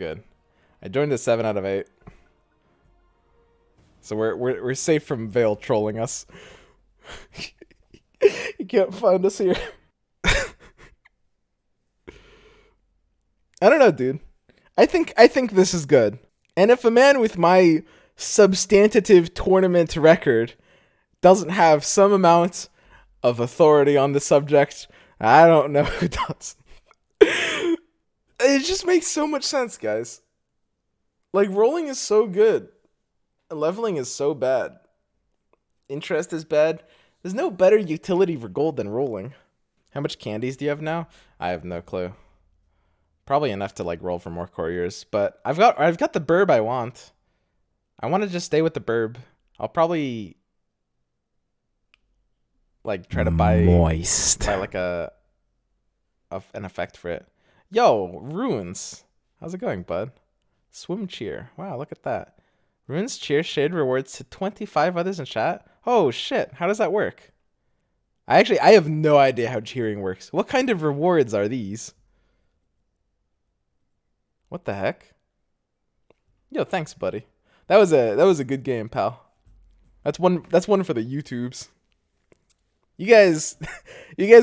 good. I joined a 7 out of 8. So we're safe from Vale trolling us. You can't find us here. I don't know, dude. I think this is good. And if a man with my substantive tournament record doesn't have some amount of authority on the subject, I don't know who does. It just makes so much sense, guys. Like, rolling is so good. Leveling is so bad. Interest is bad. There's no better utility for gold than rolling. How much candies do you have now? I have no clue. Probably enough to like roll for more couriers, but I've got the burb I want. I want to just stay with the burb. I'll probably like try to buy like an effect for it. Yo, runes. How's it going, bud? Swim cheer. Wow, look at that. Runes cheer shared rewards to 25 others in chat. Oh shit, how does that work? I have no idea how cheering works. What kind of rewards are these? What the heck? Yo, thanks, buddy. That was a good game, pal. That's one for the YouTubes. You guys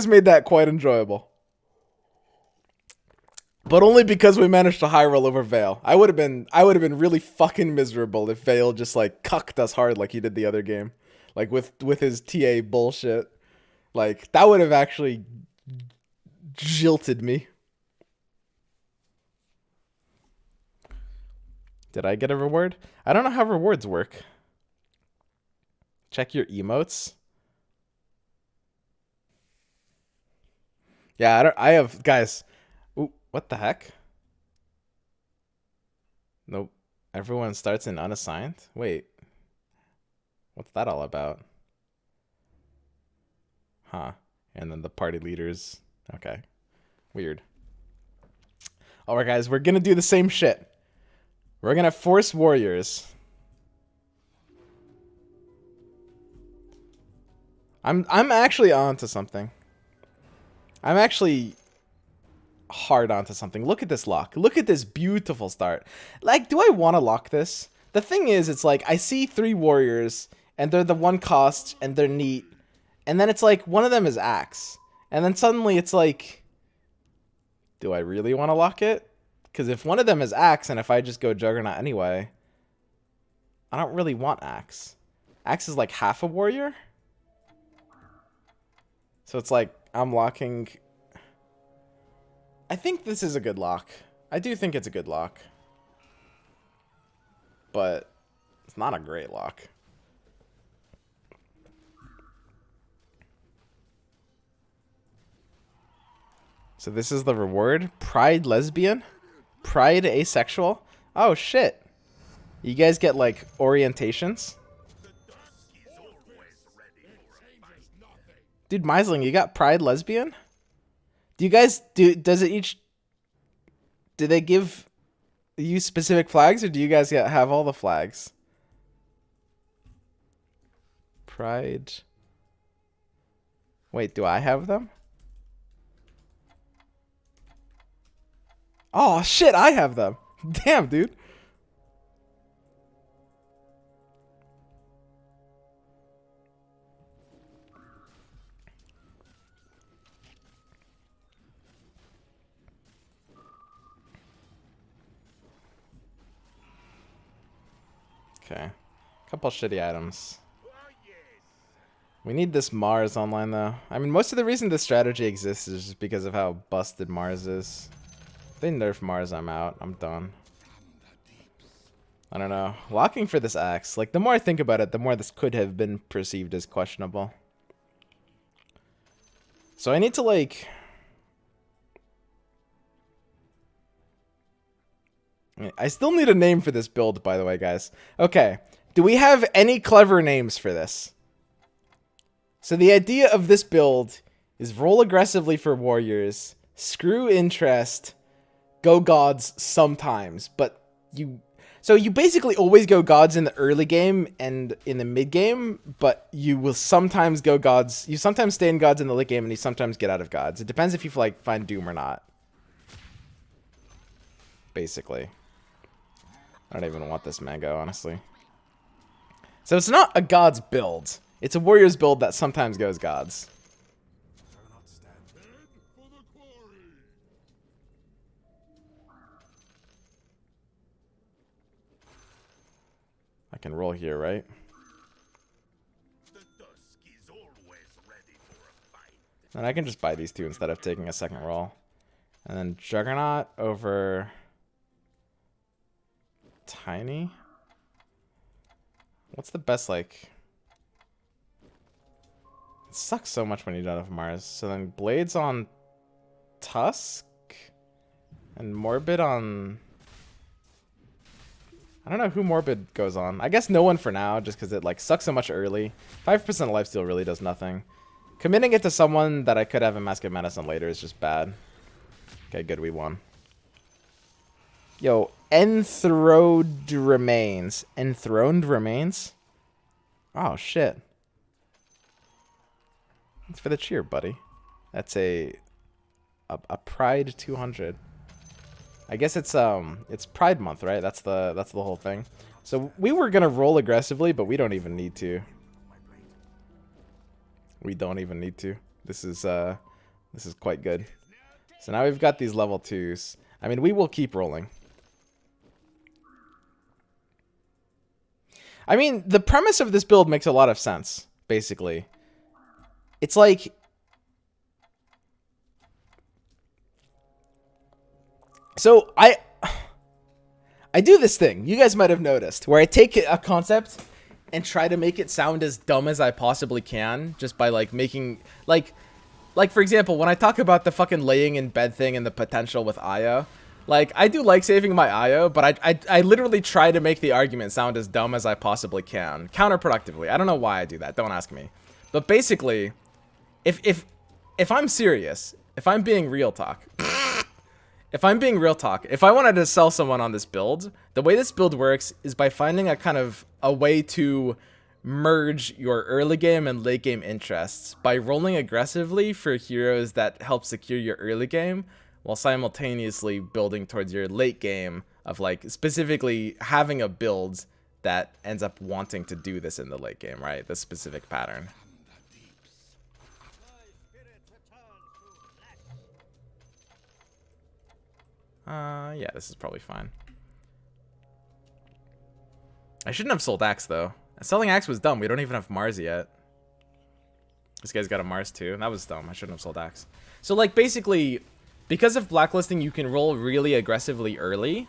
made that quite enjoyable. But only because we managed to high roll over Vale. I would have been really fucking miserable if Vale just like cucked us hard like he did the other game. Like with his TA bullshit. Like that would have actually jilted me. Did I get a reward? I don't know how rewards work. Check your emotes. Yeah, I have guys. Ooh, what the heck? Nope. Everyone starts in unassigned? Wait. What's that all about? Huh. And then the party leaders. Okay. Weird. Alright guys, we're gonna do the same shit. We're gonna force warriors. I'm actually onto something. I'm actually hard onto something. Look at this lock. Look at this beautiful start. Like, do I want to lock this? The thing is, it's like I see 3 warriors and they're the 1 cost and they're neat. And then it's like one of them is axe. And then suddenly it's like, do I really want to lock it? Because if one of them is axe and if I just go juggernaut anyway, I don't really want axe. Axe is like half a warrior. So it's like I'm locking. I think this is a good lock. I do think it's a good lock. But it's not a great lock. So this is the reward. Pride lesbian? Pride asexual? Oh shit. You guys get like orientations? Dude, Meisling, you got pride lesbian? Do you guys do they give you specific flags or do you guys have all the flags? Pride. Wait, do I have them? Oh shit, I have them. Damn, dude. Okay. Couple shitty items. We need this Mars online though. I mean, most of the reason this strategy exists is just because of how busted Mars is. If they nerf Mars, I'm out. I'm done. I don't know. Locking for this axe. Like, the more I think about it, the more this could have been perceived as questionable. So I need to, like... I still need a name for this build, by the way, guys. Okay. Do we have any clever names for this? So the idea of this build is roll aggressively for warriors, screw interest, go gods sometimes, but you basically always go gods in the early game and in the mid game, but you will sometimes go gods. You sometimes stay in gods in the late game and you sometimes get out of gods. It depends if you like find Doom or not. Basically. I don't even want this mango, honestly. So it's not a Gods build. It's a Warriors build that sometimes goes Gods. I can roll here, right? And I can just buy these two instead of taking a second roll. And then Juggernaut over Tiny. What's the best, like... It sucks so much when you don't have Mars. So then Blades on Tusk. And Morbid on... I don't know who Morbid goes on. I guess no one for now, just because it like sucks so much early. 5% lifesteal really does nothing. Committing it to someone that I could have a Mask of Menace on later is just bad. Okay, good, we won. Yo, Enthroned Remains. Enthroned Remains? Oh, shit. Thanks for the cheer, buddy. That's a Pride 200. I guess it's Pride Month, right? That's the whole thing. So we were gonna roll aggressively, but we don't even need to. We don't even need to. This is quite good. So now we've got these level 2s. I mean, we will keep rolling. I mean, the premise of this build makes a lot of sense, basically. It's like... So, I do this thing, you guys might have noticed, where I take a concept and try to make it sound as dumb as I possibly can, just by, like, making... Like, for example, when I talk about the fucking laying in bed thing and the potential with Aya, like, I do like saving my Aya, but I literally try to make the argument sound as dumb as I possibly can, counterproductively. I don't know why I do that, don't ask me. But basically, if I'm serious, if I'm being real talk... If I'm being real talk, if I wanted to sell someone on this build, the way this build works is by finding a kind of a way to merge your early game and late game interests by rolling aggressively for heroes that help secure your early game while simultaneously building towards your late game of like specifically having a build that ends up wanting to do this in the late game, right? This specific pattern. Yeah, this is probably fine. I shouldn't have sold Axe, though. Selling Axe was dumb. We don't even have Mars yet. This guy's got a Mars, too. That was dumb. I shouldn't have sold Axe. So, like, basically, because of blacklisting, you can roll really aggressively early,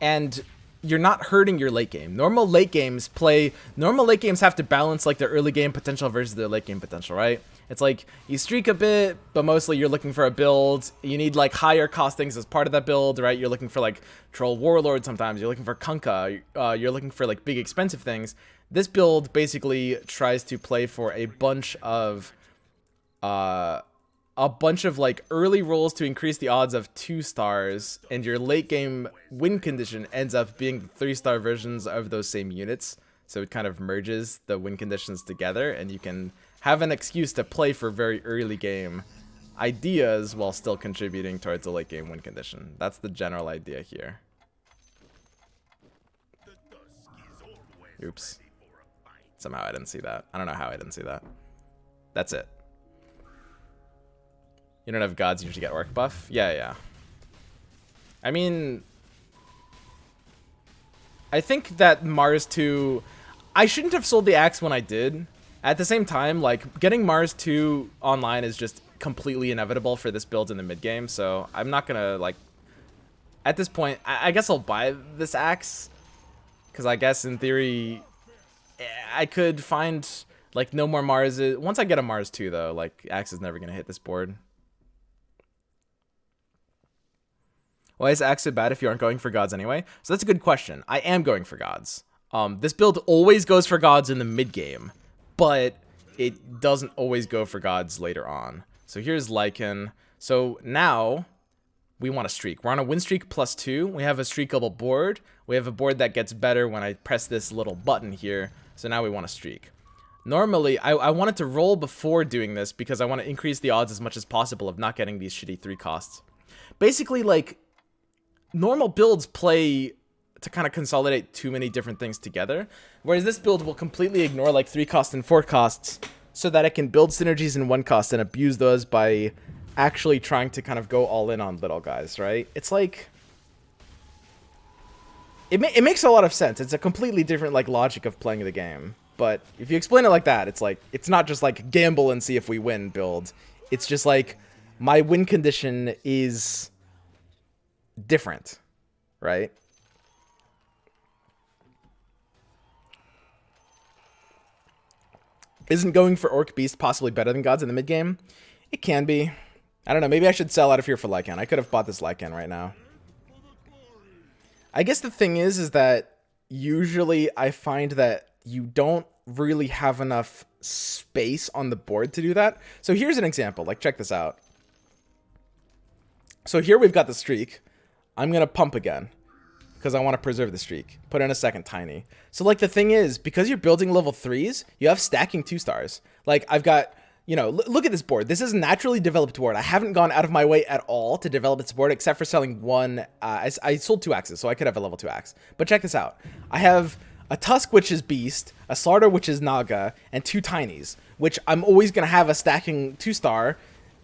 and you're not hurting your late game. Normal late games have to balance, like, their early game potential versus their late game potential, right? It's like, you streak a bit, but mostly you're looking for a build. You need, like, higher cost things as part of that build, right? You're looking for, like, Troll Warlord sometimes. You're looking for Kunkka. You're looking for, like, big expensive things. This build basically tries to play for a bunch of, like, early rolls to increase the odds of 2 stars, and your late game win condition ends up being 3-star versions of those same units. So it kind of merges the win conditions together, and you can have an excuse to play for very early game ideas while still contributing towards a late game win condition. That's the general idea here. Oops. Somehow I didn't see that. I don't know how I didn't see that. That's it. You don't have gods, you usually get orc buff? Yeah. I mean, I think that Mars 2... I shouldn't have sold the axe when I did. At the same time, like, getting Mars 2 online is just completely inevitable for this build in the mid game, so I'm not gonna, like... At this point, I guess I'll buy this axe, because I guess, in theory, I could find, like, no more Mars. Once I get a Mars 2, though, like, axe is never gonna hit this board. Why is axe so bad if you aren't going for gods anyway? So that's a good question. I am going for gods. This build always goes for gods in the mid game, but it doesn't always go for gods later on. So here's Lycan. So now we want a streak. We're on a win streak +2. We have a streakable board. We have a board that gets better when I press this little button here. So now we want a streak. Normally, I wanted to roll before doing this because I want to increase the odds as much as possible of not getting these shitty 3 costs. Basically, like, normal builds play to kind of consolidate too many different things together. Whereas this build will completely ignore like 3 costs and 4 costs so that it can build synergies in 1 cost and abuse those by actually trying to kind of go all in on little guys, right? It's like... It makes a lot of sense. It's a completely different like logic of playing the game. But if you explain it like that, it's like, it's not just like gamble and see if we win build. It's just like, my win condition is different, right? Isn't going for Orc Beast possibly better than Gods in the mid game? It can be. I don't know, maybe I should sell out of here for Lycan. I could have bought this Lycan right now. I guess the thing is that usually I find that you don't really have enough space on the board to do that. So here's an example. Like, check this out. So here we've got the streak. I'm going to pump again because I want to preserve the streak. Put in a second tiny. So, like, the thing is, because you're building level 3s, you have stacking 2 stars. Like, I've got... You know, look at this board. This is a naturally developed board. I haven't gone out of my way at all to develop this board except for selling one. I sold 2 axes, so I could have a level 2 axe. But check this out. I have a Tusk, which is Beast, a Slaughter, which is Naga, and 2 Tinies, which I'm always going to have a stacking 2-star.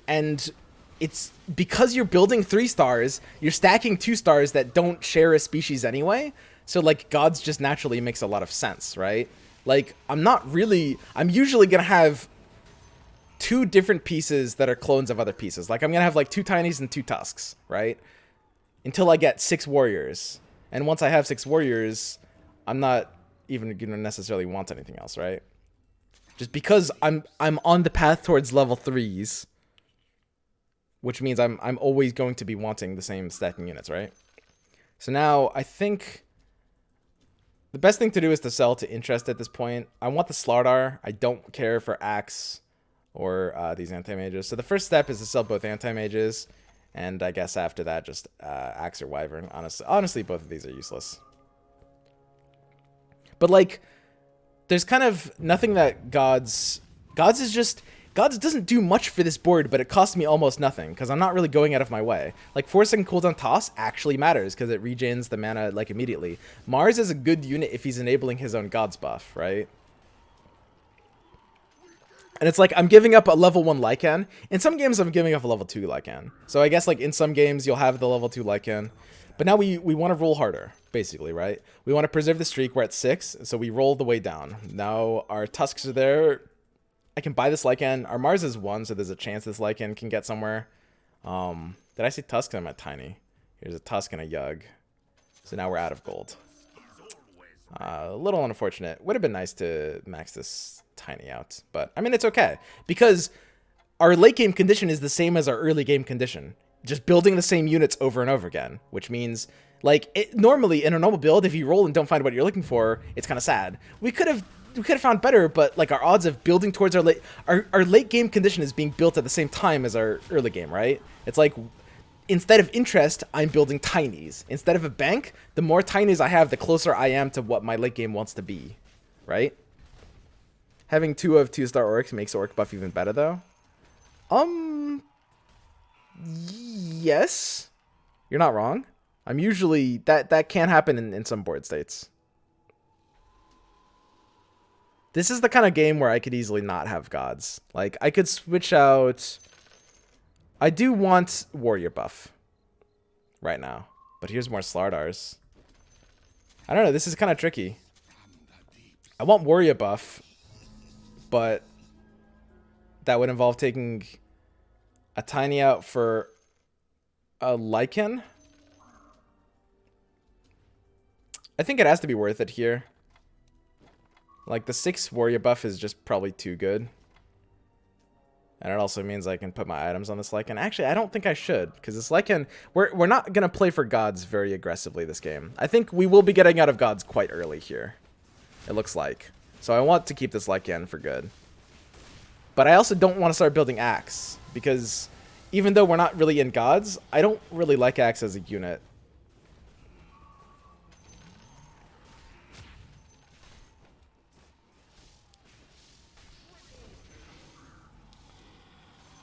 And it's because you're building 3 stars, you're stacking 2 stars that don't share a species anyway. So, like, Gods just naturally makes a lot of sense, right? Like, I'm usually going to have 2 different pieces that are clones of other pieces. Like, I'm going to have, like, 2 Tinies and 2 Tusks, right? Until I get 6 Warriors. And once I have 6 Warriors, I'm not even going to necessarily want anything else, right? Just because I'm on the path towards level 3s, which means I'm always going to be wanting the same stacking units, right? So now, I think the best thing to do is to sell to interest at this point. I want the Slardar. I don't care for Axe or these anti-mages. So the first step is to sell both anti-mages, and I guess after that, just Axe or Wyvern. Honestly, both of these are useless. But, like, there's kind of nothing that Gods doesn't do much for this board, but it costs me almost nothing, because I'm not really going out of my way. Like, 4-second cooldown Toss actually matters, because it regens the mana, like, immediately. Mars is a good unit if he's enabling his own Gods buff, right? And it's like, I'm giving up a level 1 Lycan. In some games, I'm giving up a level 2 Lycan. So I guess, like, in some games, you'll have the level 2 Lycan. But now we want to roll harder, basically, right? We want to preserve the streak. We're at 6, so we roll the way down. Now our Tusks are there. I can buy this Lycan. Our Mars is 1, so there's a chance this Lycan can get somewhere. Did I say Tusk? I'm at Tiny. Here's a Tusk and a Yug. So now we're out of gold. A little unfortunate. Would have been nice to max this Tiny out, but I mean, it's okay because our late game condition is the same as our early game condition, just building the same units over and over again, which means, like, normally in a normal build, if you roll and don't find what you're looking for, it's kind of sad. We could have found better, but like our odds of building towards our late game condition is being built at the same time as our early game, right? It's like, instead of interest, I'm building Tinies. Instead of a bank, the more Tinies I have, the closer I am to what my late game wants to be, right? Having 2 of 2-star Orcs makes Orc buff even better, though. Yes. You're not wrong. I'm usually... That can happen in some board states. This is the kind of game where I could easily not have Gods. Like, I could switch out... I do want Warrior buff right now. But here's more Slardars. I don't know. This is kind of tricky. I want Warrior buff, but that would involve taking a Tiny out for a Lycan. I think it has to be worth it here. Like, the 6 Warrior buff is just probably too good. And it also means I can put my items on this Lycan. Actually, I don't think I should, because this Lycan... We're not going to play for Gods very aggressively this game. I think we will be getting out of Gods quite early here. It looks like. So I want to keep this Lycan for good. But I also don't want to start building Axe, because even though we're not really in Gods, I don't really like Axe as a unit.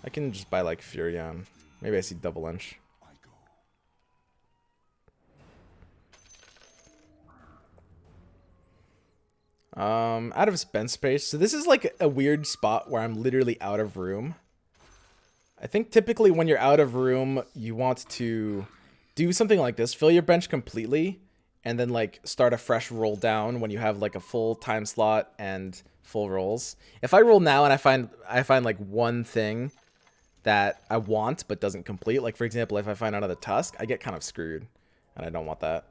I can just buy, like, Furion. Maybe I see double inch. Out of bench space. So this is like a weird spot where I'm literally out of room. I think typically when you're out of room, you want to do something like this. Fill your bench completely and then like start a fresh roll down when you have like a full time slot and full rolls. If I roll now and I find like one thing that I want but doesn't complete, like for example, if I find another tusk, I get kind of screwed and I don't want that.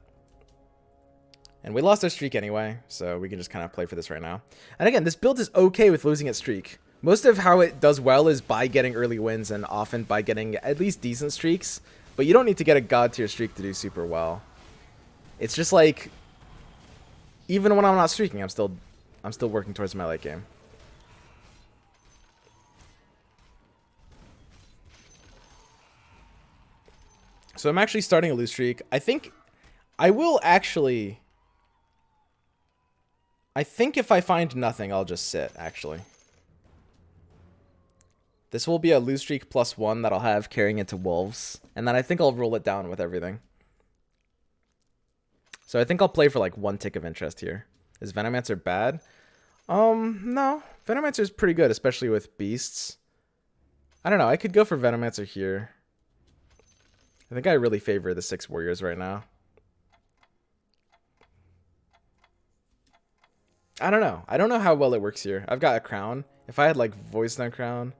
And we lost our streak anyway, so we can just kind of play for this right now. And again, this build is okay with losing its streak. Most of how it does well is by getting early wins and often by getting at least decent streaks. But you don't need to get a god tier streak to do super well. It's just like, even when I'm not streaking, I'm still working towards my late game. So I'm actually starting a lose streak. I think I will actually... I think if I find nothing, I'll just sit, actually. This will be a lose streak +1 that I'll have carrying into Wolves. And then I think I'll roll it down with everything. So I think I'll play for like 1 tick of interest here. Is Venomancer bad? No. Venomancer is pretty good, especially with beasts. I don't know. I could go for Venomancer here. I think I really favor the 6 warriors right now. I don't know. I don't know how well it works here. I've got a crown. If I had like voice no crown.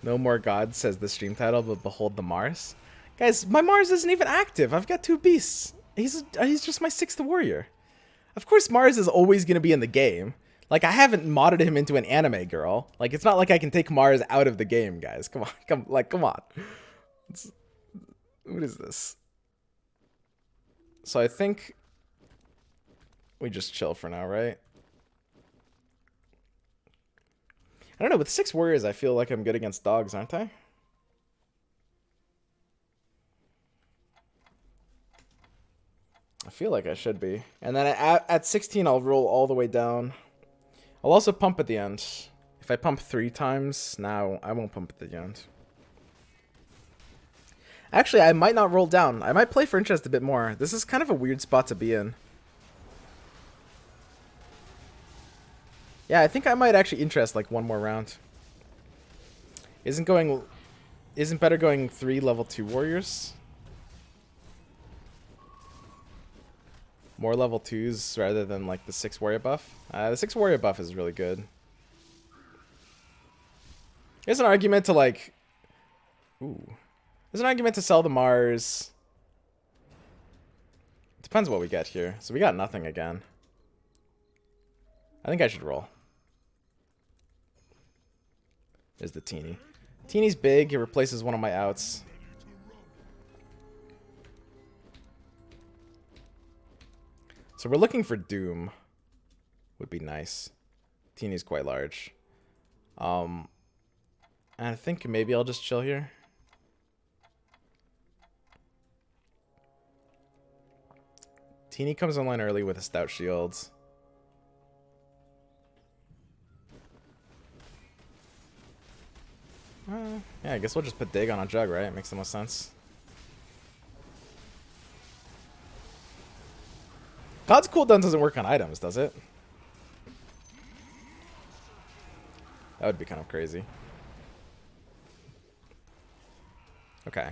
No more gods, says the stream title, but behold the Mars. Guys, my Mars isn't even active. I've got 2 beasts. He's just my 6th warrior. Of course Mars is always going to be in the game. Like, I haven't modded him into an anime girl. Like, it's not like I can take Mars out of the game, guys. Come on, come on. What is this? So I think we just chill for now, right? I don't know, with 6 warriors, I feel like I'm good against dogs, aren't I? I feel like I should be. And then at 16, I'll roll all the way down. I'll also pump at the end. If I pump 3 times, now I won't pump at the end. Actually, I might not roll down. I might play for interest a bit more. This is kind of a weird spot to be in. Yeah, I think I might actually interest like 1 more round. Isn't better going 3 level 2 warriors? More level 2s rather than like the 6 warrior buff? The 6 warrior buff is really good. There's an argument to like... Ooh. There's an argument to sell the Mars. Depends what we get here. So we got nothing again. I think I should roll. There's the Teeny. Teeny's big. It replaces one of my outs. So we're looking for Doom. Would be nice. Teeny's quite large. And I think maybe I'll just chill here. Teeny comes online early with a stout shield. Yeah, I guess we'll just put Dagon on Jug, right? It makes the most sense. God's cooldown doesn't work on items, does it? That would be kind of crazy. Okay.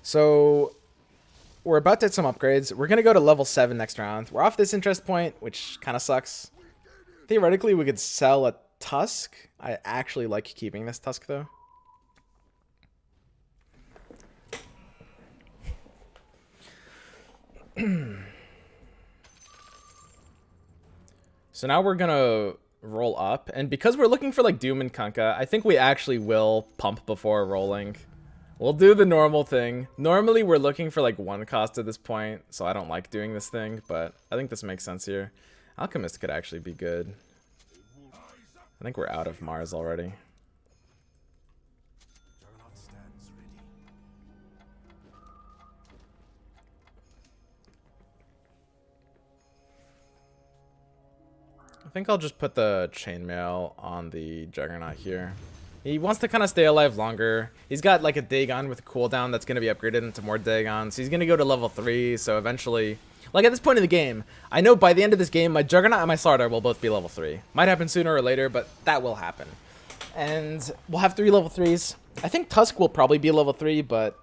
So we're about to hit some upgrades. We're going to go to level 7 next round. We're off this interest point, which kind of sucks. Theoretically, we could sell a Tusk. I actually like keeping this Tusk, though. So now we're gonna roll up, and because we're looking for like Doom and Kunkka, I think we actually will pump before rolling. We'll do the normal thing. Normally we're looking for like 1 cost at this point, so I don't like doing this thing, but I think this makes sense here. Alchemist could actually be good. I think we're out of Mars already. I think I'll just put the chainmail on the Juggernaut here. He wants to kind of stay alive longer. He's got like a Dagon with a cooldown that's going to be upgraded into more Dagons. So he's going to go to level 3, so eventually... Like at this point in the game, I know by the end of this game, my Juggernaut and my Slardar will both be level 3. Might happen sooner or later, but that will happen. And we'll have 3 level 3s. I think Tusk will probably be level 3, but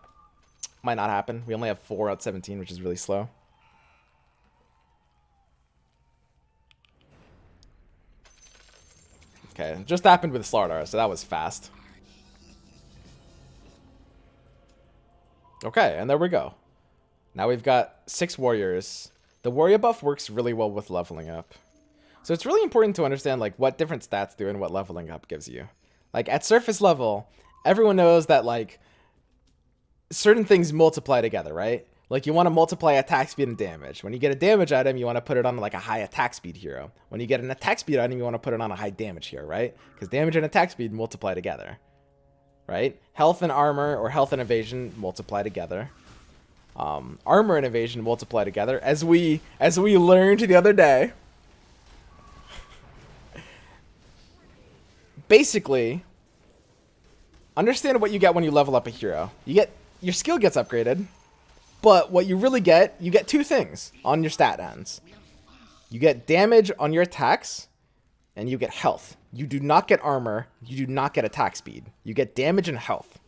might not happen. We only have 4 out of 17, which is really slow. Okay, it just happened with Slardar, so that was fast. Okay, and there we go. Now we've got 6 warriors. The warrior buff works really well with leveling up. So it's really important to understand like what different stats do and what leveling up gives you. Like at surface level, everyone knows that like certain things multiply together, right? Like you want to multiply attack speed and damage. When you get a damage item, you want to put it on like a high attack speed hero. When you get an attack speed item, you want to put it on a high damage hero, right? Because damage and attack speed multiply together, right? Health and armor or health and evasion multiply together. Armor and evasion multiply together, as we learned the other day. Basically, understand what you get when you level up a hero. Your skill gets upgraded, but what you really get, you get 2 things on your stat ends. You get damage on your attacks, and you get health. You do not get armor, you do not get attack speed. You get damage and health.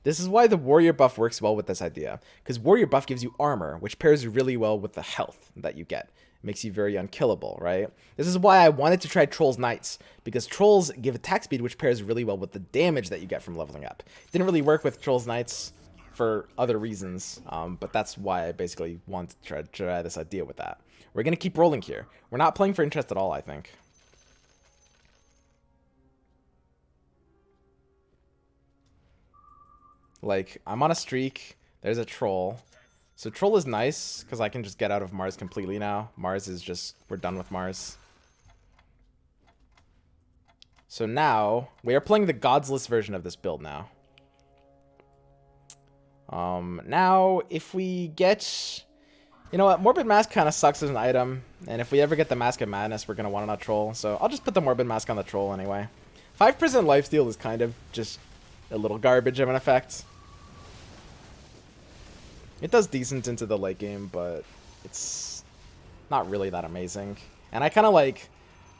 This is why the warrior buff works well with this idea, because warrior buff gives you armor, which pairs really well with the health that you get. It makes you very unkillable, right? This is why I wanted to try Trolls Knights, because Trolls give attack speed, which pairs really well with the damage that you get from leveling up. It didn't really work with Trolls Knights for other reasons, but that's why I basically wanted to try this idea with that. We're going to keep rolling here. We're not playing for interest at all, I think. Like, I'm on a streak. There's a troll. So troll is nice, because I can just get out of Mars completely now. Mars is just... We're done with Mars. So now, we are playing the godsless version of this build now. Now, if we get... You know what? Morbid Mask kind of sucks as an item. And if we ever get the Mask of Madness, we're going to want it on troll. So I'll just put the Morbid Mask on the troll anyway. 5% lifesteal is kind of just... a little garbage of an effect. It does decent into the late game, but it's not really that amazing. And I kind of like...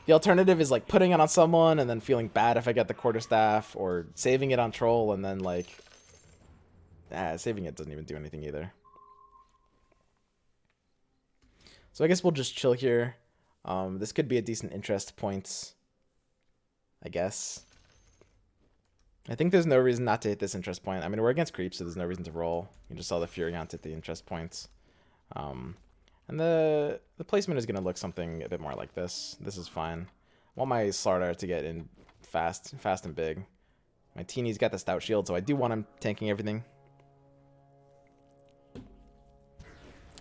The alternative is like putting it on someone and then feeling bad if I get the quarterstaff, or saving it on troll and then like... saving it doesn't even do anything either. So I guess we'll just chill here. This could be a decent interest point, I guess. I think there's no reason not to hit this interest point. I mean, we're against creeps, so there's no reason to roll. You just saw the Furion hit the interest points. And the placement is going to look something a bit more like this. This is fine. I want my Slardar to get in fast and big. My Teeny's got the stout shield, so I do want him tanking everything.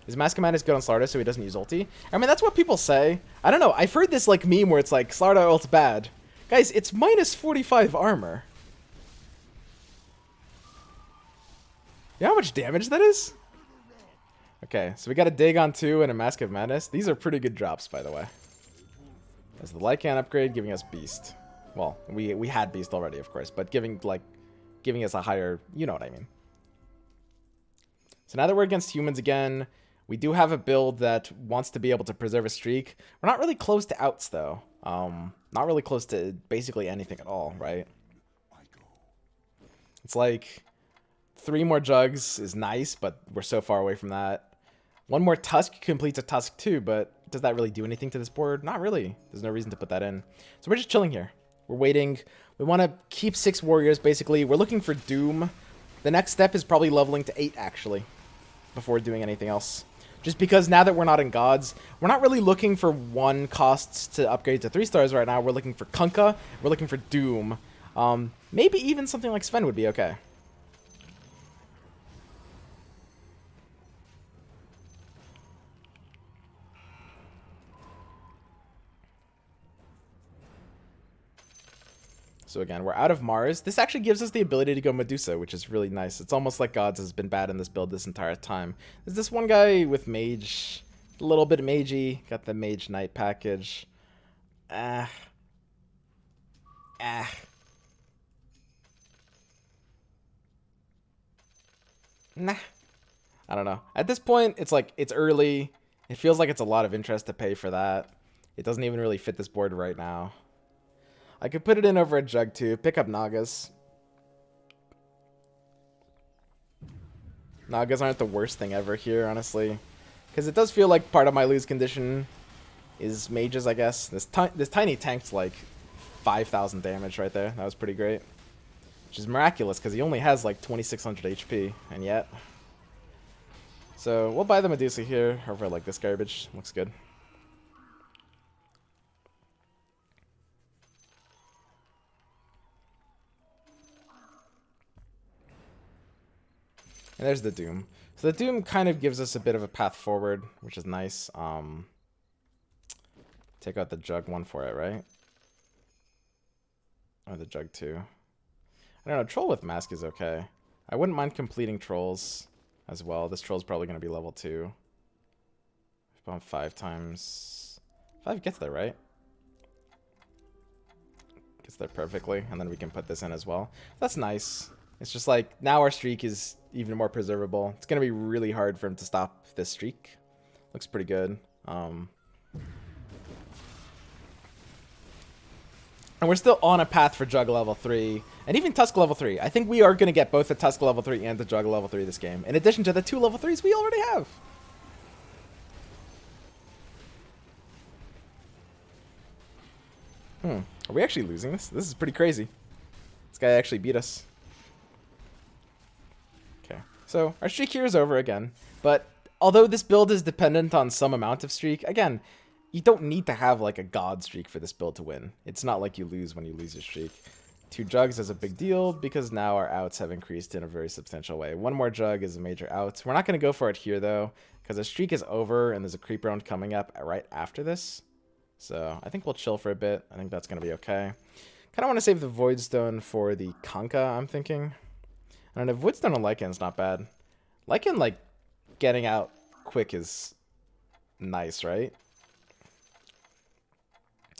Is Mask of Madness good on Slardar so he doesn't use ulti? I mean, that's what people say. I don't know. I've heard this like meme where it's like, Slardar ult's bad. Guys, it's minus 45 armor. You know how much damage that is? Okay, so we got a Dagon 2 and a Mask of Madness. These are pretty good drops, by the way. There's the Lycan upgrade giving us Beast. Well, we had Beast already, of course, but giving us a higher... You know what I mean. So now that we're against humans again, we do have a build that wants to be able to preserve a streak. We're not really close to outs, though. Not really close to basically anything at all, right? It's like... 3 more jugs is nice, but we're so far away from that. 1 more Tusk completes a Tusk too, but does that really do anything to this board? Not really. There's no reason to put that in. So we're just chilling here. We're waiting. We want to keep 6 warriors, basically. We're looking for Doom. The next step is probably leveling to 8, actually, before doing anything else. Just because now that we're not in gods, we're not really looking for 1 costs to upgrade to 3 stars right now. We're looking for Kunkka. We're looking for Doom. Maybe even something like Sven would be okay. So again, we're out of Mars. This actually gives us the ability to go Medusa, which is really nice. It's almost like Gods has been bad in this build this entire time. There's this one guy with Mage, a little bit magey, got the Mage Knight package. Ah. Ah. Nah. I don't know. At this point, it's like, it's early. It feels like it's a lot of interest to pay for that. It doesn't even really fit this board right now. I could put it in over a Jug too. Pick up Nagas. Nagas aren't the worst thing ever here, honestly. Because it does feel like part of my lose condition is mages, I guess. This tiny tank's like 5,000 damage right there. That was pretty great. Which is miraculous because he only has like 2,600 HP. And yet. So we'll buy the Medusa here over like this garbage. Looks good. And there's the Doom. So the Doom kind of gives us a bit of a path forward, which is nice. Take out the Jug one for it, right? Or the Jug 2. I don't know, Troll with Mask is okay. I wouldn't mind completing Trolls as well. This Troll's probably going to be level 2. Bomb 5 times... 5 gets there, right? Gets there perfectly, and then we can put this in as well. That's nice. It's just like, now our streak is even more preservable. It's going to be really hard for him to stop this streak. Looks pretty good. And we're still on a path for Jug level 3. And even Tusk level 3. I think we are going to get both the Tusk level 3 and the Jug level 3 this game. In addition to the 2 level 3s we already have. Are we actually losing this? This is pretty crazy. This guy actually beat us. Okay. So our streak here is over again. But although this build is dependent on some amount of streak, again, you don't need to have like a god streak for this build to win. It's not like you lose when you lose your streak. 2 Jugs is a big deal because now our outs have increased in a very substantial way. 1 more Jug is a major out. We're not going to go for it here though, because the streak is over and there's a creep round coming up right after this. So I think we'll chill for a bit. I think that's going to be okay. Kind of want to save the Voidstone for the Kanka, I'm thinking. I don't know, Voidstone on Lycan's not bad. Lycan, like, getting out quick is nice, right?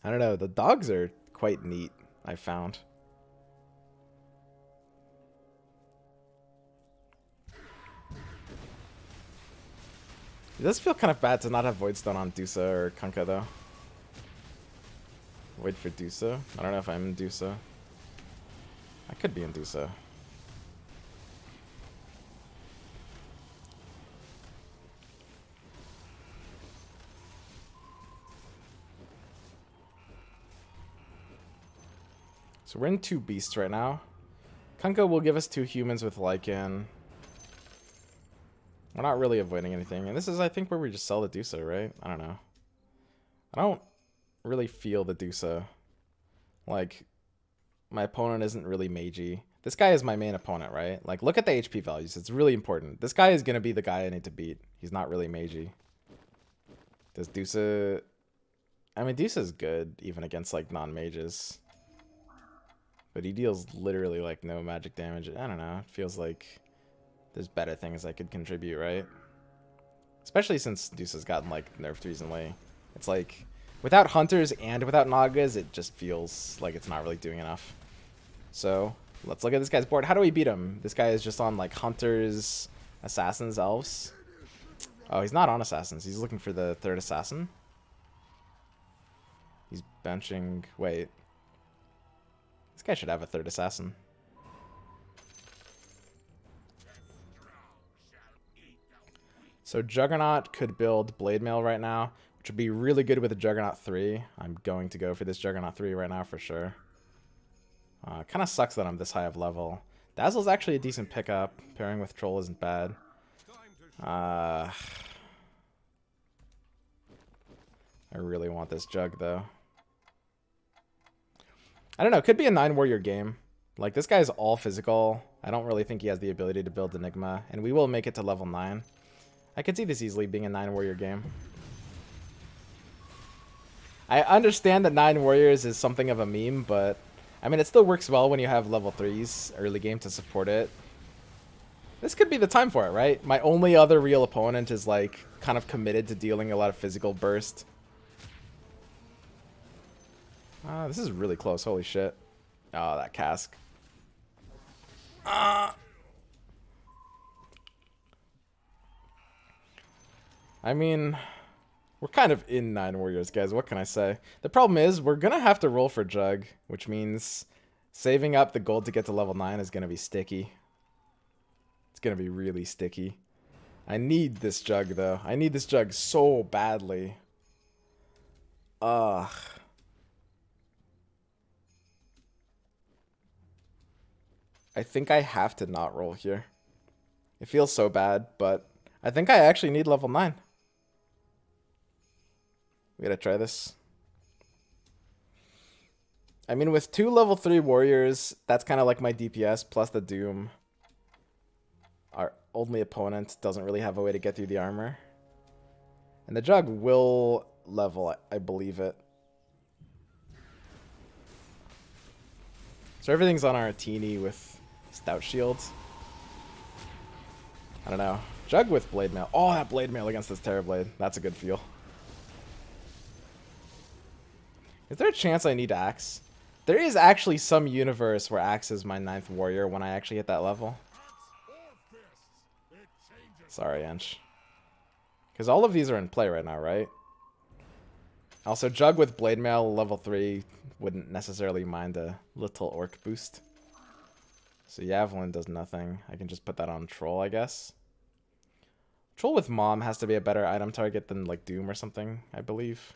I don't know, the dogs are quite neat, I found. It does feel kind of bad to not have Voidstone on Dusa or Kanka, though. Wait for Dusa. I don't know if I'm in Dusa. I could be in Dusa. So we're in 2 beasts right now. Kanka will give us 2 humans with Lycan. We're not really avoiding anything. And this is, I think, where we just sell the Dusa, right? I don't know. I don't really feel the Dusa. Like, my opponent isn't really magey. This guy is my main opponent, right? Like, look at the HP values. It's really important. This guy is going to be the guy I need to beat. He's not really magey. Does Dusa... I mean, Dusa's good, even against, like, non-mages. But he deals literally, like, no magic damage. I don't know. It feels like there's better things I could contribute, right? Especially since Dusa's gotten, like, nerfed recently. It's like... without Hunters and without Nagas, it just feels like it's not really doing enough. So, let's look at this guy's board. How do we beat him? This guy is just on, like, Hunters, Assassins, Elves. Oh, he's not on Assassins. He's looking for the 3rd Assassin. He's benching... wait. This guy should have a 3rd Assassin. So, Juggernaut could build Blade Mail right now, which would be really good with a Juggernaut 3. I'm going to go for this Juggernaut 3 right now for sure. Kind of sucks that I'm this high of level. Dazzle's actually a decent pickup. Pairing with Troll isn't bad. I really want this Jug, though. I don't know. It could be a 9-warrior game. Like, this guy's all physical. I don't really think he has the ability to build Enigma. And we will make it to level 9. I could see this easily being a 9-warrior game. I understand that 9 warriors is something of a meme, but I mean, it still works well when you have level 3s early game to support it. This could be the time for it, right? My only other real opponent is like kind of committed to dealing a lot of physical burst. This is really close. Holy shit. Oh, that cask. I mean, we're kind of in 9 warriors, guys. What can I say? The problem is we're going to have to roll for Jug, which means saving up the gold to get to level 9 is going to be sticky. It's going to be really sticky. I need this Jug, though. I need this Jug so badly. Ugh. I think I have to not roll here. It feels so bad, but I think I actually need level 9. We gotta try this. I mean, with 2 level 3 warriors, that's kind of like my DPS, plus the Doom. Our only opponent doesn't really have a way to get through the armor. And the Jug will level, I believe it. So everything's on our teeny with Stout Shields. I don't know. Jug with Blade Mail. Oh, that Blade Mail against this Terrorblade. That's a good feel. Is there a chance I need Axe? There is actually some universe where Axe is my 9th warrior when I actually hit that level. Sorry, Ench. Because all of these are in play right now, right? Also, Jug with Blade Mail level 3 wouldn't necessarily mind a little orc boost. So Yavelin does nothing. I can just put that on Troll, I guess. Troll with Mom has to be a better item target than like Doom or something, I believe.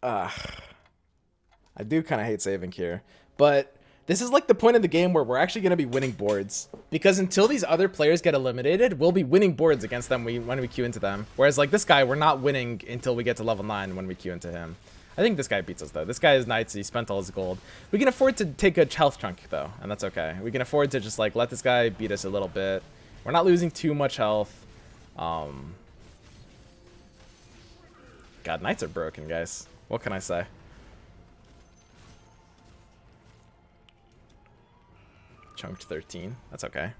I do kind of hate saving here, but this is like the point of the game where we're actually going to be winning boards, because until these other players get eliminated, we'll be winning boards against them when we queue into them. Whereas like this guy, we're not winning until we get to level 9 when we queue into him. I think this guy beats us though. This guy is Knights. He spent all his gold. We can afford to take a health chunk though, and that's okay. We can afford to just like let this guy beat us a little bit. We're not losing too much health. God, Knights are broken, guys. What can I say? Chunked 13. That's okay.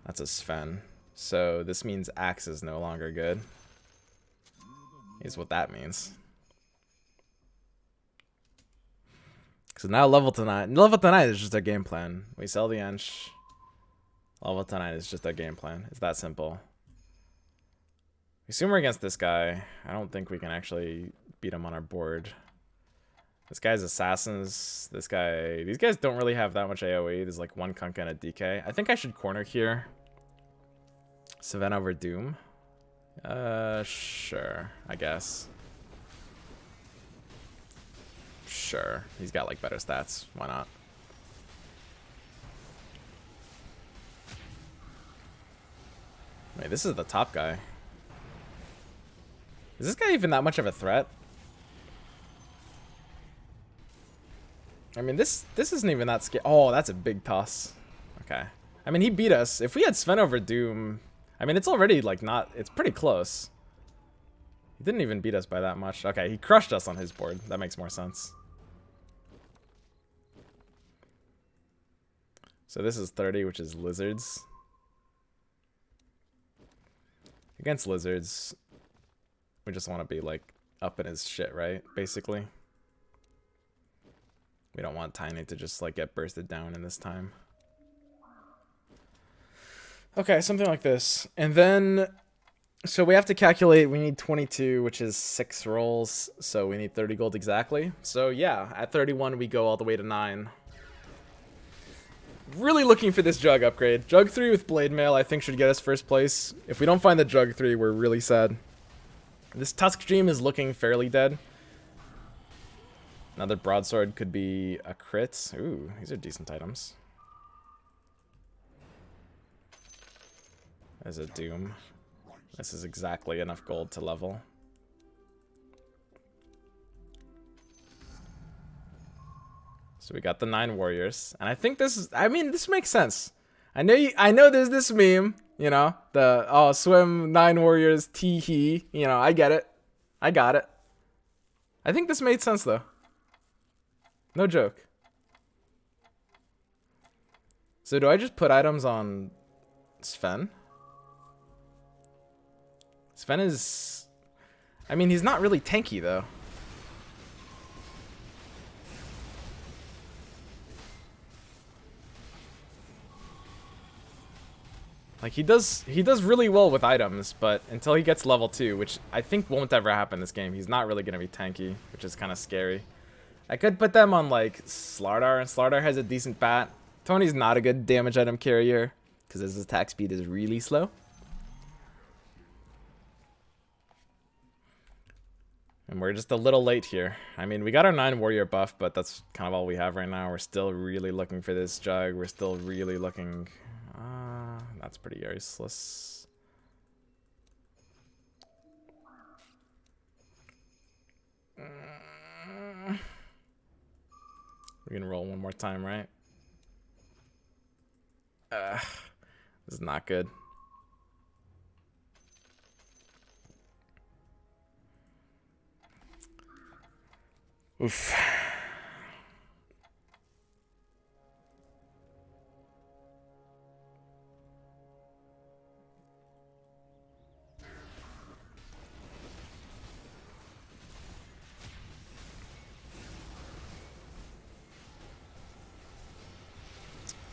That's a Sven. So this means Axe is no longer good. Is what that means. So now level to 9. Level to 9 is just our game plan. We sell the Ench. Level to 9 is just our game plan. It's that simple. We assume we're against this guy. I don't think we can actually beat him on our board. This guy's assassins. This guy. These guys don't really have that much AoE. There's like 1 Kunkka and a DK. I think I should corner here. Savannah over Doom. Sure. I guess. Sure. He's got like better stats. Why not? Wait, this is the top guy. Is this guy even that much of a threat? I mean, this isn't even that scary. Oh, that's a big toss. Okay. I mean, he beat us. If we had Sven over Doom, I mean, it's already like not. It's pretty close. He didn't even beat us by that much. Okay, he crushed us on his board. That makes more sense. So this is 30, which is Lizards. Against Lizards, we just want to be like up in his shit, right? Basically. We don't want Tiny to just like get bursted down in this time. Okay, something like this. And then, so we have to calculate, we need 22, which is 6 rolls. So we need 30 gold exactly. So yeah, at 31, we go all the way to 9. Really looking for this Jug upgrade. Jug 3 with Blade Mail, I think, should get us first place. If we don't find the Jug 3, we're really sad. This Tusk Dream is looking fairly dead. Another Broadsword could be a crit. Ooh, these are decent items. There's a Doom. This is exactly enough gold to level. So we got the 9 warriors, and I think this is. I mean, this makes sense. I know there's this meme, you know, the swim 9 warriors, tee hee. You know, I get it. I got it. I think this made sense though. No joke. So do I just put items on Sven? Sven is... I mean, he's not really tanky, though. Like, he does really well with items, but until he gets level 2, which I think won't ever happen this game, he's not really going to be tanky, which is kind of scary. I could put them on, like, Slardar, and Slardar has a decent bat. Tony's not a good damage item carrier, because his attack speed is really slow. And we're just a little late here. I mean, we got our 9 warrior buff, but that's kind of all we have right now. We're still really looking for this jug. We're still really looking... that's pretty useless. We're gonna roll one more time, right? This is not good. Oof.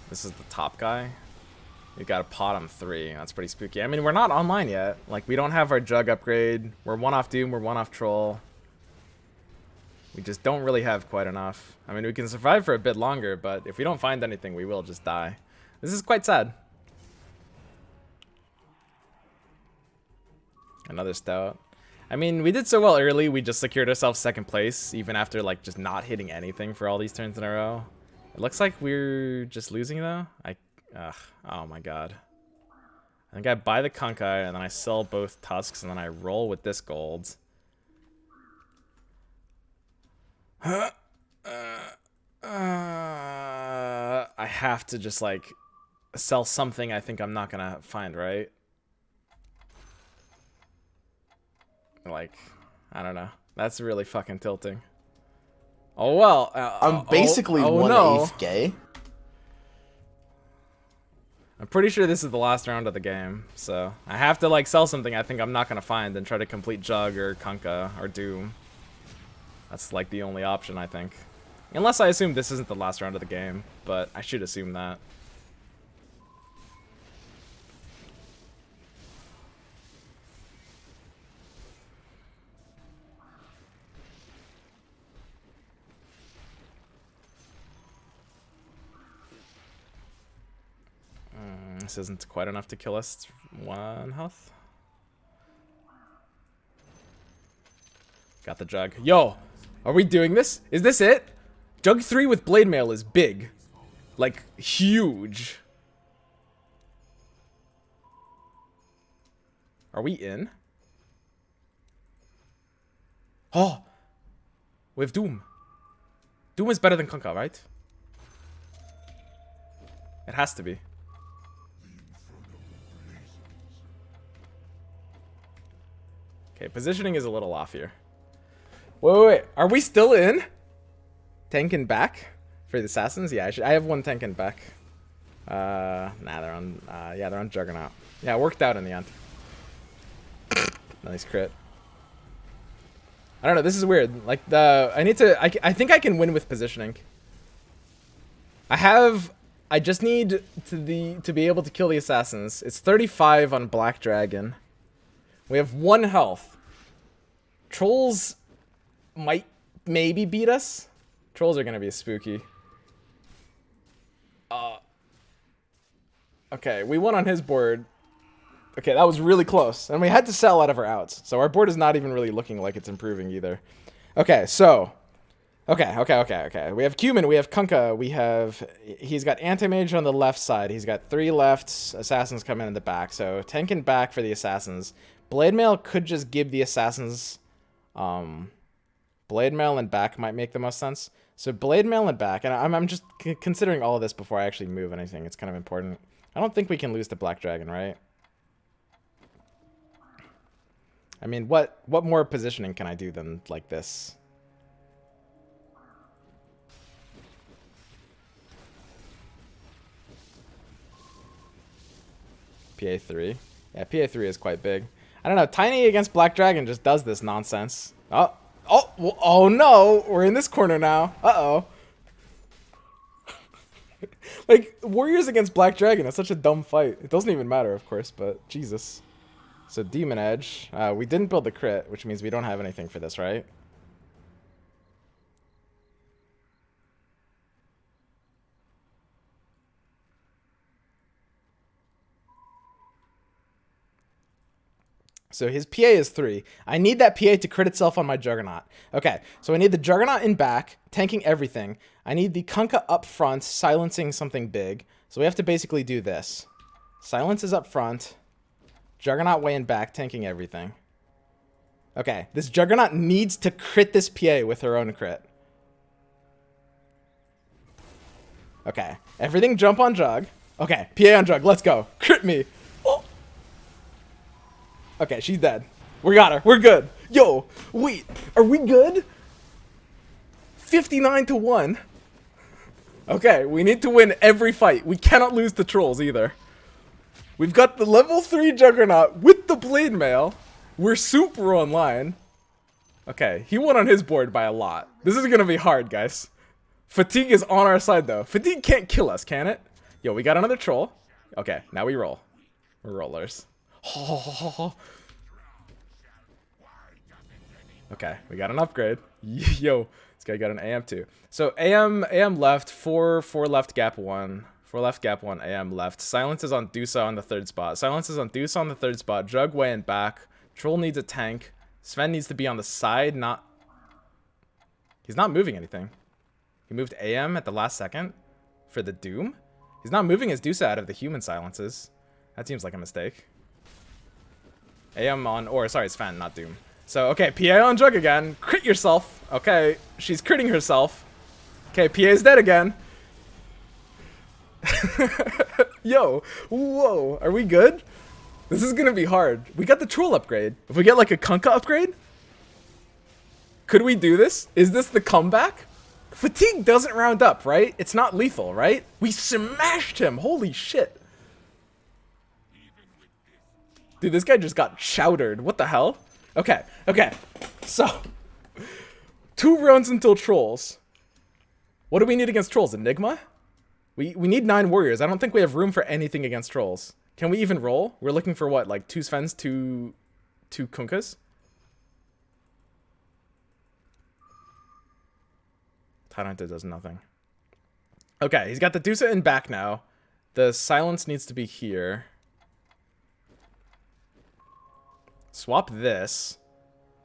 This is the top guy. We got a pot on 3. That's pretty spooky. I mean, we're not online yet. Like, we don't have our jug upgrade. We're 1 off Doom. We're 1 off Troll. We just don't really have quite enough. I mean, we can survive for a bit longer, but if we don't find anything, we will just die. This is quite sad. Another stout. I mean, we did so well early, we just secured ourselves 2nd place, even after, like, just not hitting anything for all these turns in a row. It looks like we're just losing, though. Oh my god. I think I buy the Kunkai, and then I sell both tusks, and then I roll with this gold. I have to just, like, sell something I think I'm not gonna find, right? Like, I don't know. That's really fucking tilting. Oh, well. I'm basically no. 1/8 gay. I'm pretty sure this is the last round of the game, so I have to, like, sell something I think I'm not gonna find and try to complete Jug or Kunkka or Doom. That's, like, the only option, I think. Unless I assume this isn't the last round of the game, but I should assume that. This isn't quite enough to kill us. It's 1 health. Got the jug. Yo, are we doing this? Is this it? Jug 3 with blade mail is big. Like, huge. Are we in? Oh, we have Doom. Doom is better than Kunkka, right? It has to be. Okay, positioning is a little off here. Wait. Are we still in? Tankin back for the assassins? Yeah, I have 1 Tankin back. Nah, they're on. Yeah, they're on Juggernaut. Yeah, it worked out in the end. Nice crit. I don't know. This is weird. Like I need to. I think I can win with positioning. I just need to be able to kill the assassins. It's 35 on Black Dragon. We have 1 health. Trolls might maybe beat us. Trolls are gonna be spooky. Okay, we won on his board. Okay, that was really close. And we had to sell out of our outs. So our board is not even really looking like it's improving either. Okay, so. Okay. We have Cumin, we have Kunkka, he's got Anti-Mage on the left side. He's got 3 lefts, assassins coming in the back. So Tenkin back for the assassins. Blade Mail could just give the assassins, Blade Mail and back might make the most sense. So Blade Mail and back, and I'm just considering all of this before I actually move anything. It's kind of important. I don't think we can lose to Black Dragon, right? I mean, what more positioning can I do than like this? PA3. Yeah, PA3 is quite big. I don't know. Tiny against Black Dragon just does this nonsense. Oh no! We're in this corner now. Uh-oh. Like, Warriors against Black Dragon is such a dumb fight. It doesn't even matter, of course, but Jesus. So Demon Edge. We didn't build the crit, which means we don't have anything for this, right? So his PA is 3. I need that PA to crit itself on my Juggernaut. Okay, so I need the Juggernaut in back, tanking everything. I need the Kunkka up front, silencing something big. So we have to basically do this. Silence is up front. Juggernaut way in back, tanking everything. Okay, this Juggernaut needs to crit this PA with her own crit. Okay, everything jump on Jug. Okay, PA on Jug, let's go. Crit me. Okay, she's dead. We got her. We're good. Yo, wait. Are we good? 59-1. Okay, we need to win every fight. We cannot lose to trolls either. We've got the level 3 Juggernaut with the Blade Mail. We're super online. Okay, he won on his board by a lot. This is going to be hard, guys. Fatigue is on our side, though. Fatigue can't kill us, can it? Yo, we got another troll. Okay, now we roll. We're rollers. Okay, we got an upgrade. Yo, this guy got an AM too. So AM left, 4 left, gap 1. 4 left, gap 1, AM left. Silence is on Dusa on the 3rd spot. Silence is on Dusa on the 3rd spot. Jug way and back. Troll needs a tank. Sven needs to be on the side, not... He's not moving anything. He moved AM at the last second for the Doom. He's not moving his Dusa out of the human silences. That seems like a mistake. AM on, or sorry, Sven, not Doom. So, okay, PA on Jug again. Crit yourself. Okay, she's critting herself. Okay, PA's dead again. Yo, whoa, are we good? This is gonna be hard. We got the troll upgrade. If we get like a Kunkka upgrade, could we do this? Is this the comeback? Fatigue doesn't round up, right? It's not lethal, right? We smashed him. Holy shit. Dude, this guy just got chowdered. What the hell? Okay, okay. So, 2 rounds until trolls. What do we need against trolls? Enigma? We need 9 warriors. I don't think we have room for anything against trolls. Can we even roll? We're looking for what? Like 2 Svens, 2 Kunkkas? Tyranta does nothing. Okay, he's got the Dusa in back now. The silence needs to be here. Swap this.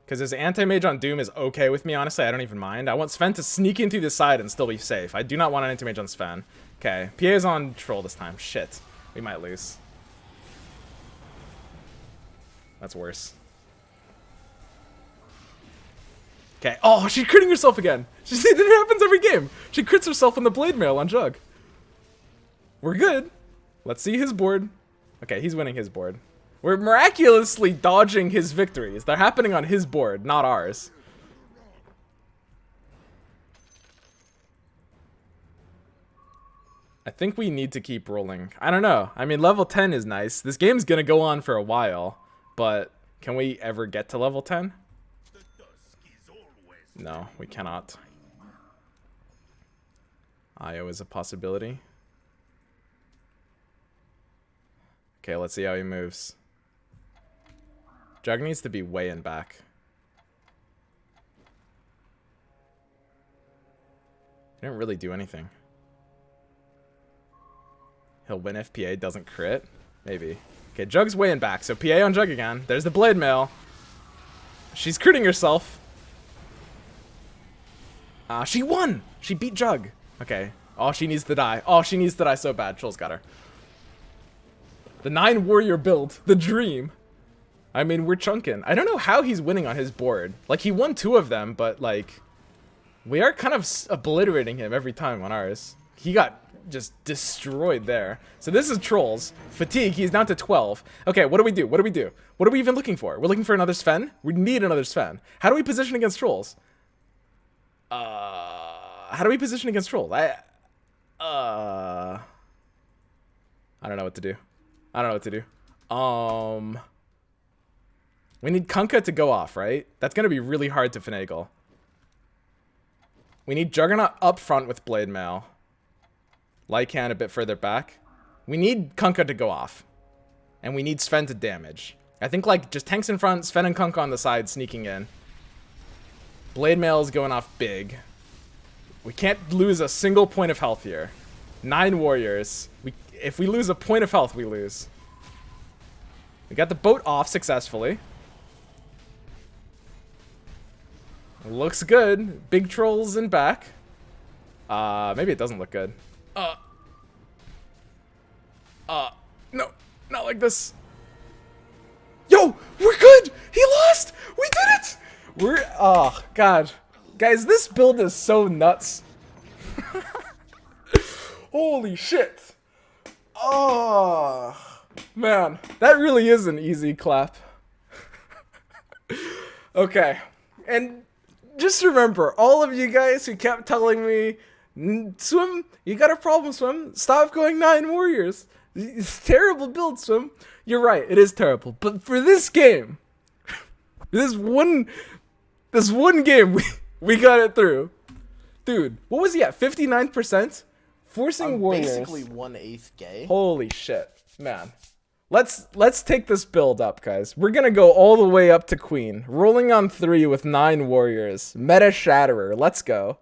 Because his anti-mage on Doom is okay with me, honestly. I don't even mind. I want Sven to sneak in through the side and still be safe. I do not want an anti-mage on Sven. Okay, PA is on troll this time. Shit. We might lose. That's worse. Okay. Oh, she's critting herself again. It happens every game. She crits herself on the Blade Mail on Jug. We're good. Let's see his board. Okay, he's winning his board. We're miraculously dodging his victories. They're happening on his board, not ours. I think we need to keep rolling. I don't know. I mean, level 10 is nice. This game's gonna go on for a while, but can we ever get to level 10? No, we cannot. Io is a possibility. Okay, let's see how he moves. Jug needs to be way in back. He didn't really do anything. He'll win if PA doesn't crit? Maybe. Okay, Jug's way in back, so PA on Jug again. There's the Blade Mail. She's critting herself. She won! She beat Jug. Okay. Oh, she needs to die. Oh, she needs to die so bad. Troll's got her. The 9 warrior build. The dream. I mean, we're chunking. I don't know how he's winning on his board. Like, he won 2 of them, but, like, we are kind of obliterating him every time on ours. He got just destroyed there. So this is trolls. Fatigue, he's down to 12. Okay, what do we do? What do we do? What are we even looking for? We're looking for another Sven? We need another Sven. How do we position against trolls? How do we position against trolls? I don't know what to do. I don't know what to do. We need Kunkka to go off, right? That's going to be really hard to finagle. We need Juggernaut up front with Blade Mail. Lycan a bit further back. We need Kunkka to go off. And we need Sven to damage. I think, like, just tanks in front, Sven and Kunkka on the side sneaking in. Blade Mail is going off big. We can't lose a single point of health here. 9 warriors. If we lose a point of health, we lose. We got the boat off successfully. Looks good. Big trolls in back. Maybe it doesn't look good. No, not like this. Yo, we're good. He lost. We did it. Oh, God. Guys, this build is so nuts. Holy shit. Oh, man. That really is an easy clap. Okay. And just remember, all of you guys who kept telling me, Swim, you got a problem, Swim. Stop going 9 warriors. It's terrible build, Swim. You're right, it is terrible. But for this game, this one game, we got it through. Dude, what was he at? 59%? Forcing warriors. Basically 1/8 gay. Holy shit, man. Let's take this build up, guys. We're gonna go all the way up to Queen. Rolling on 3 with 9 warriors. Meta Shatterer. Let's go.